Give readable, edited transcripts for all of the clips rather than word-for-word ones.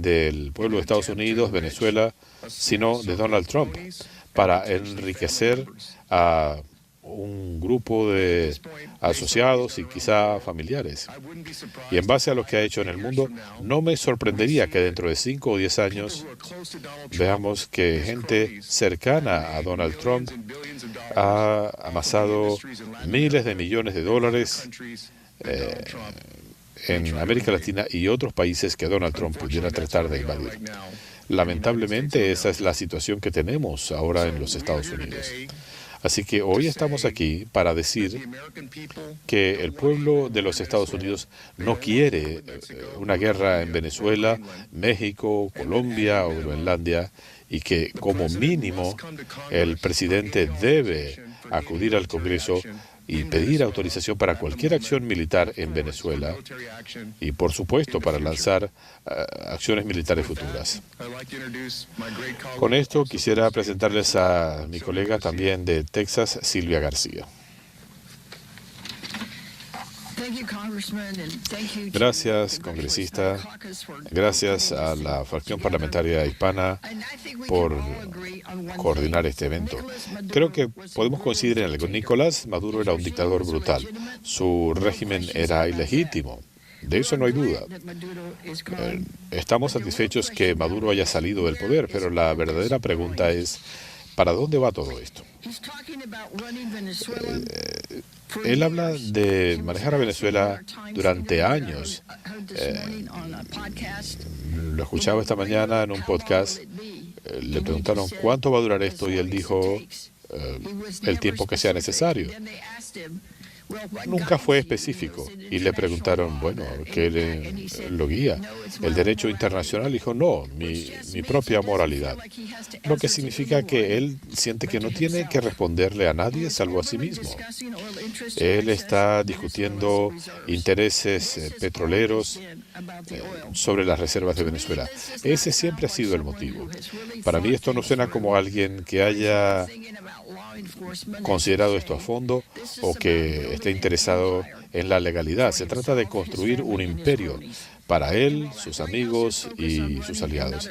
del pueblo de Estados Unidos, Venezuela, sino de Donald Trump, para enriquecer a un grupo de asociados y quizá familiares. Y en base a lo que ha hecho en el mundo, no me sorprendería que dentro de 5 o 10 años veamos que gente cercana a Donald Trump ha amasado miles de millones de dólares en América Latina y otros países que Donald Trump pudiera tratar de invadir. Lamentablemente, esa es la situación que tenemos ahora en los Estados Unidos. Así que hoy estamos aquí para decir que el pueblo de los Estados Unidos no quiere una guerra en Venezuela, México, Colombia o Groenlandia, y que como mínimo el presidente debe acudir al Congreso y pedir autorización para cualquier acción militar en Venezuela y, por supuesto, para lanzar acciones militares futuras. Con esto quisiera presentarles a mi colega también de Texas, Silvia García. Gracias, congresista. Gracias a la fracción parlamentaria hispana por coordinar este evento. Creo que podemos coincidir en algo. Nicolás Maduro era un dictador brutal. Su régimen era ilegítimo. De eso no hay duda. Estamos satisfechos que Maduro haya salido del poder, pero la verdadera pregunta es, ¿para dónde va todo esto? Él habla de manejar a Venezuela durante años. Lo escuchaba esta mañana en un podcast. Le preguntaron cuánto va a durar esto y él dijo el tiempo que sea necesario. Nunca fue específico. Y le preguntaron, bueno, ¿qué lo guía? El derecho internacional. Dijo, no, mi propia moralidad. Lo que significa que él siente que no tiene que responderle a nadie salvo a sí mismo. Él está discutiendo intereses petroleros sobre las reservas de Venezuela. Ese siempre ha sido el motivo. Para mí esto no suena como alguien que haya considerado esto a fondo o que esté interesado en la legalidad. Se trata de construir un imperio para él, sus amigos y sus aliados.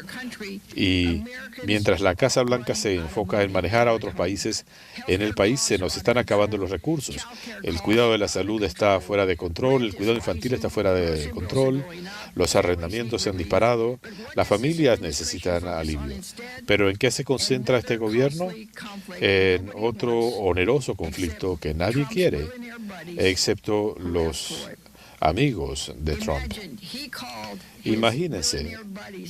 Y mientras la Casa Blanca se enfoca en manejar a otros países, en el país se nos están acabando los recursos. El cuidado de la salud está fuera de control, el cuidado infantil está fuera de control, los arrendamientos se han disparado, las familias necesitan alivio. ¿Pero en qué se concentra este gobierno? En otro oneroso conflicto que nadie quiere, excepto los amigos de Trump. Imagínense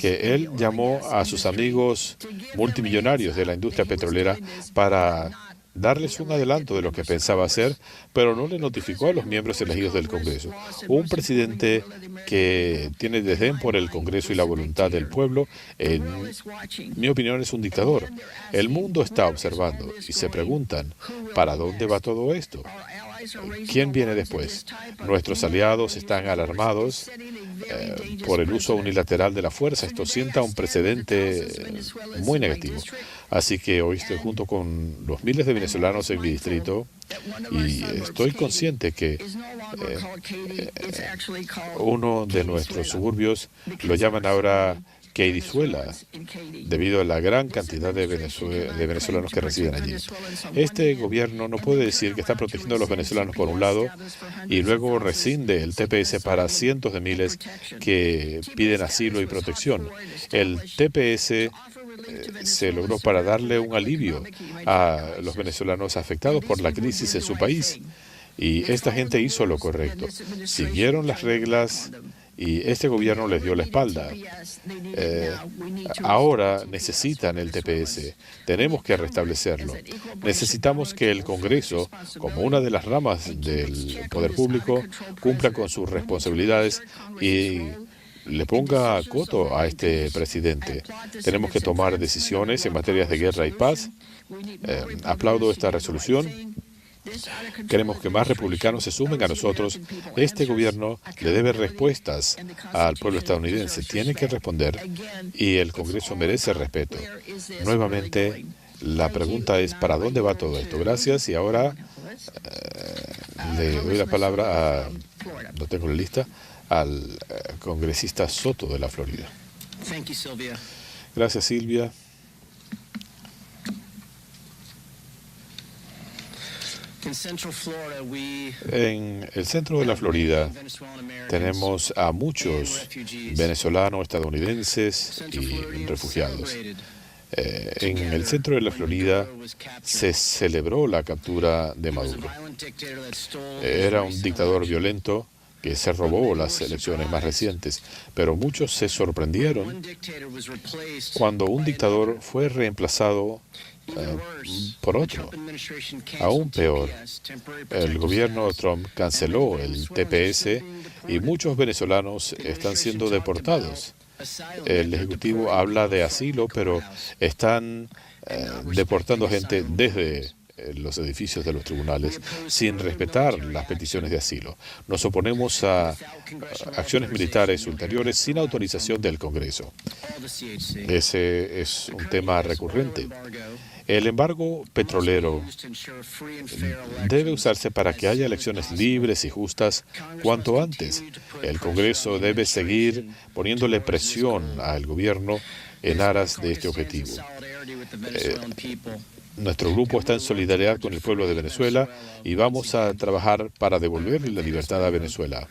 que él llamó a sus amigos multimillonarios de la industria petrolera para darles un adelanto de lo que pensaba hacer, pero no le notificó a los miembros elegidos del Congreso. Un presidente que tiene desdén por el Congreso y la voluntad del pueblo, en mi opinión, es un dictador. El mundo está observando y se preguntan, ¿para dónde va todo esto? ¿Quién viene después? Nuestros aliados están alarmados por el uso unilateral de la fuerza. Esto sienta un precedente muy negativo. Así que hoy estoy junto con los miles de venezolanos en mi distrito y estoy consciente que uno de nuestros suburbios lo llaman ahora Keidizuela, debido a la gran cantidad de venezolanos que residen allí. Este gobierno no puede decir que está protegiendo a los venezolanos por un lado y luego rescinde el TPS para cientos de miles que piden asilo y protección. El TPS se logró para darle un alivio a los venezolanos afectados por la crisis en su país. Y esta gente hizo lo correcto. Siguieron las reglas y este gobierno les dio la espalda. Ahora necesitan el TPS. Tenemos que restablecerlo. Necesitamos que el Congreso, como una de las ramas del poder público, cumpla con sus responsabilidades y le ponga coto a este presidente. Tenemos que tomar decisiones en materias de guerra y paz. Aplaudo esta resolución. Queremos que más republicanos se sumen a nosotros. Este gobierno le debe respuestas al pueblo estadounidense. Tiene que responder y el Congreso merece respeto. Nuevamente, la pregunta es, ¿para dónde va todo esto? Gracias. Y ahora le doy la palabra a, no tengo la lista, al congresista Soto de la Florida. Gracias, Silvia. En el centro de la Florida tenemos a muchos venezolanos, estadounidenses y refugiados. En el centro de la Florida se celebró la captura de Maduro. Era un dictador violento que se robó las elecciones más recientes, pero muchos se sorprendieron cuando un dictador fue reemplazado por otro. Aún peor, el gobierno de Trump canceló el TPS y muchos venezolanos están siendo deportados. El Ejecutivo habla de asilo, pero están deportando gente desde los edificios de los tribunales sin respetar las peticiones de asilo. Nos oponemos a acciones militares ulteriores sin autorización del Congreso. Ese es un tema recurrente. El embargo petrolero debe usarse para que haya elecciones libres y justas cuanto antes. El Congreso debe seguir poniéndole presión al gobierno en aras de este objetivo. Nuestro grupo está en solidaridad con el pueblo de Venezuela y vamos a trabajar para devolverle la libertad a Venezuela.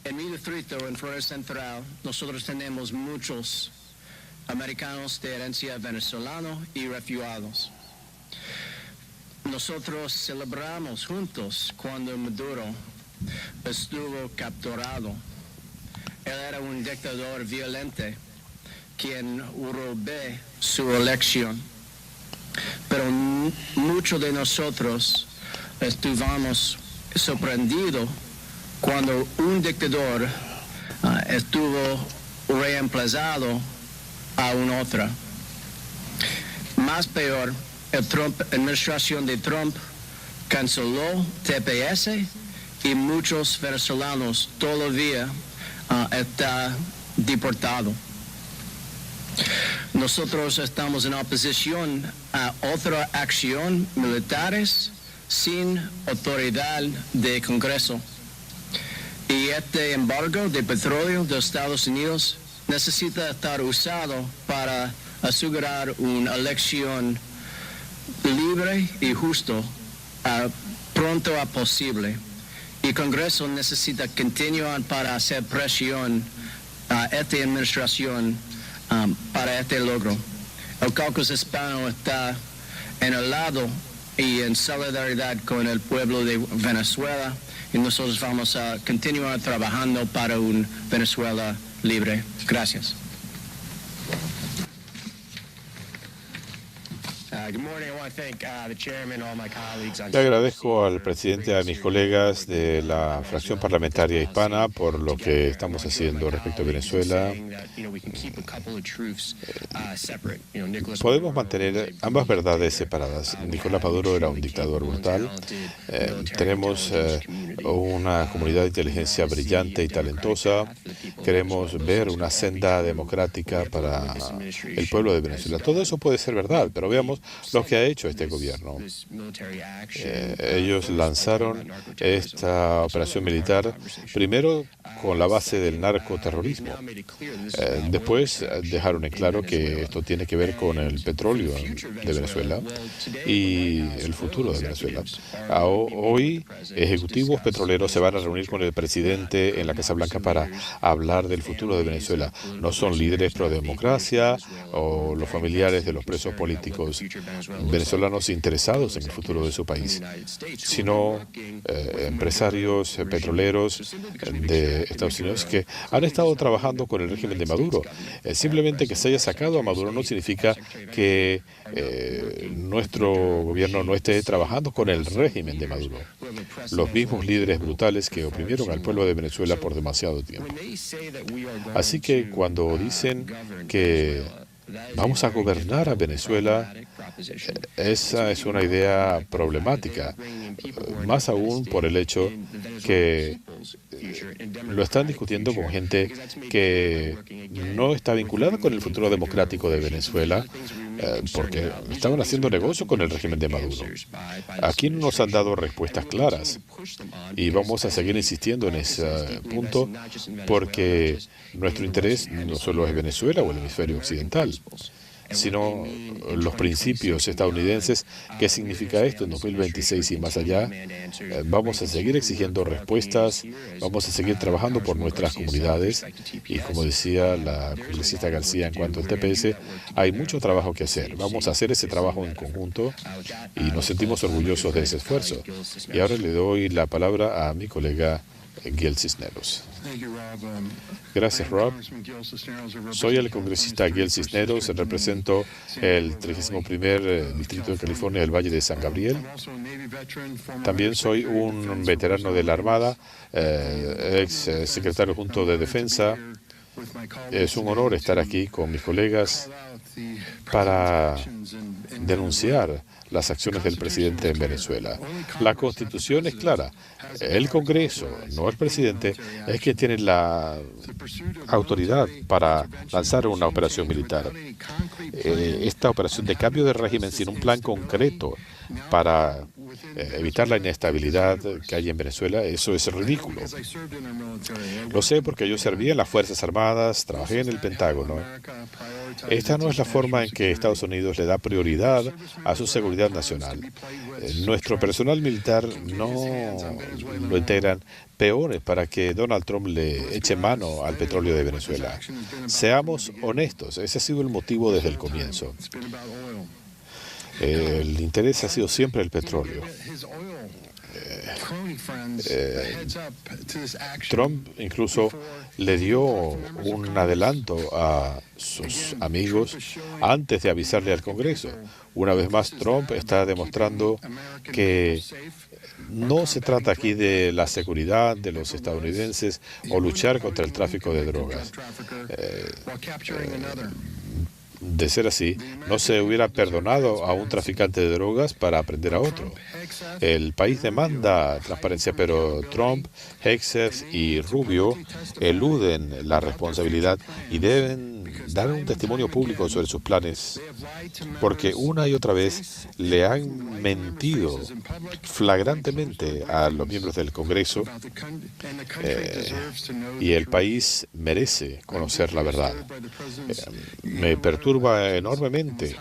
En mi distrito, en Florida Central, nosotros tenemos muchos americanos de herencia venezolana y refugiados. Nosotros celebramos juntos cuando Maduro estuvo capturado. Él era un dictador violento quien robó su elección. Pero muchos de nosotros estuvimos sorprendidos cuando un dictador estuvo reemplazado a un otro. Más peor, la administración de Trump canceló TPS y muchos venezolanos todavía están deportados. Nosotros estamos en oposición a otra acción militares sin autoridad de Congreso. Y este embargo de petróleo de Estados Unidos necesita estar usado para asegurar una elección libre y justa pronto a posible. Y el Congreso necesita continuar para hacer presión a esta administración para este logro. El caucus hispano está en el lado y en solidaridad con el pueblo de Venezuela y nosotros vamos a continuar trabajando para un Venezuela libre. Gracias. Le agradezco al presidente y a mis colegas de la fracción parlamentaria hispana por lo que estamos haciendo respecto a Venezuela. Podemos mantener ambas verdades separadas. Nicolás Maduro era un dictador brutal. Tenemos una comunidad de inteligencia brillante y talentosa. Queremos ver una senda democrática para el pueblo de Venezuela. Todo eso puede ser verdad, pero veamos lo que ha hecho este gobierno. Ellos lanzaron esta operación militar primero con la base del narcoterrorismo. Después dejaron en claro que esto tiene que ver con el petróleo de Venezuela y el futuro de Venezuela. Hoy, ejecutivos petroleros se van a reunir con el presidente en la Casa Blanca para hablar del futuro de Venezuela. No son líderes pro democracia o los familiares de los presos políticos venezolanos interesados en el futuro de su país, sino empresarios petroleros de Estados Unidos que han estado trabajando con el régimen de Maduro. Simplemente que se haya sacado a Maduro no significa que nuestro gobierno no esté trabajando con el régimen de Maduro. Los mismos líderes brutales que oprimieron al pueblo de Venezuela por demasiado tiempo. Así que cuando dicen que vamos a gobernar a Venezuela, esa es una idea problemática, más aún por el hecho que lo están discutiendo con gente que no está vinculada con el futuro democrático de Venezuela. porque estaban haciendo negocio con el régimen de Maduro. Aquí no nos han dado respuestas claras y vamos a seguir insistiendo en ese punto porque nuestro interés no solo es Venezuela o el hemisferio occidental, sino los principios estadounidenses. ¿Qué significa esto en 2026 y más allá? Vamos a seguir exigiendo respuestas, vamos a seguir trabajando por nuestras comunidades y, como decía la congresista García en cuanto al TPS, hay mucho trabajo que hacer. Vamos a hacer ese trabajo en conjunto y nos sentimos orgullosos de ese esfuerzo. Y ahora le doy la palabra a mi colega Gil Cisneros. Gracias, Rob. Soy el congresista Gil Cisneros, represento el 31 Distrito de California del Valle de San Gabriel. También soy un veterano de la Armada, ex secretario junto de Defensa. Es un honor estar aquí con mis colegas para denunciar las acciones del presidente en Venezuela. La Constitución es clara. El Congreso, no el presidente, es quien tiene la autoridad para lanzar una operación militar. Esta operación de cambio de régimen sin un plan concreto para evitar la inestabilidad que hay en Venezuela, eso es ridículo. Lo sé porque yo serví en las Fuerzas Armadas, trabajé en el Pentágono. Esta no es la forma en que Estados Unidos le da prioridad a su seguridad nacional. Nuestro personal militar no lo integran peones para que Donald Trump le eche mano al petróleo de Venezuela. Seamos honestos, ese ha sido el motivo desde el comienzo. El interés ha sido siempre el petróleo. Trump incluso le dio un adelanto a sus amigos antes de avisarle al Congreso. Una vez más, Trump está demostrando que no se trata aquí de la seguridad de los estadounidenses o luchar contra el tráfico de drogas. De ser así, no se hubiera perdonado a un traficante de drogas para aprender a otro. El país demanda transparencia, pero Trump, Hegseth y Rubio eluden la responsabilidad y deben dar un testimonio público sobre sus planes, porque una y otra vez le han mentido flagrantemente a los miembros del Congreso y el país merece conocer la verdad. Me perturba enormemente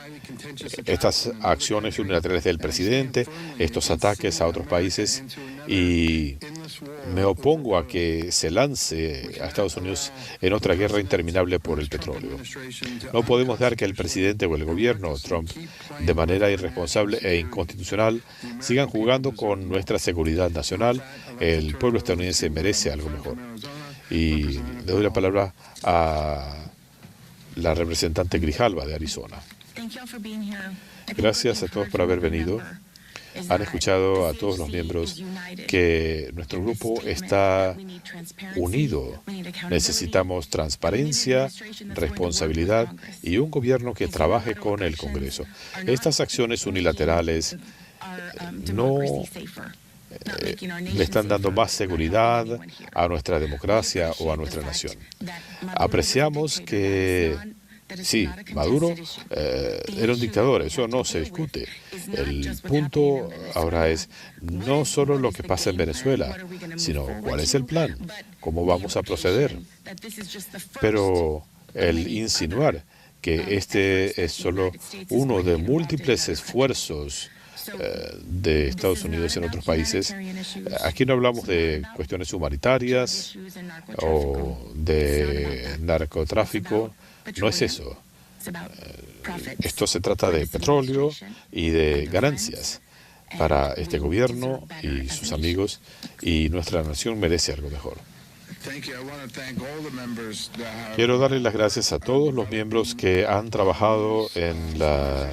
estas acciones unilaterales del presidente, estos ataques a otros países, y me opongo a que se lance a Estados Unidos en otra guerra interminable por el petróleo. No podemos dejar que el presidente o el gobierno Trump, de manera irresponsable e inconstitucional, sigan jugando con nuestra seguridad nacional. El pueblo estadounidense merece algo mejor. Y le doy la palabra a la representante Grijalva de Arizona. Gracias a todos por haber venido. Han escuchado a todos los miembros que nuestro grupo está unido. Necesitamos transparencia, responsabilidad y un gobierno que trabaje con el Congreso. Estas acciones unilaterales no le están dando más seguridad a nuestra democracia o a nuestra nación. Apreciamos que sí, Maduro era un dictador, eso no se discute. El punto ahora es no solo lo que pasa en Venezuela, sino cuál es el plan, cómo vamos a proceder. Pero el insinuar que este es solo uno de múltiples esfuerzos de Estados Unidos en otros países, aquí no hablamos de cuestiones humanitarias o de narcotráfico. No es eso. Esto se trata de petróleo y de ganancias para este gobierno y sus amigos, y nuestra nación merece algo mejor. Quiero darle las gracias a todos los miembros que han trabajado en la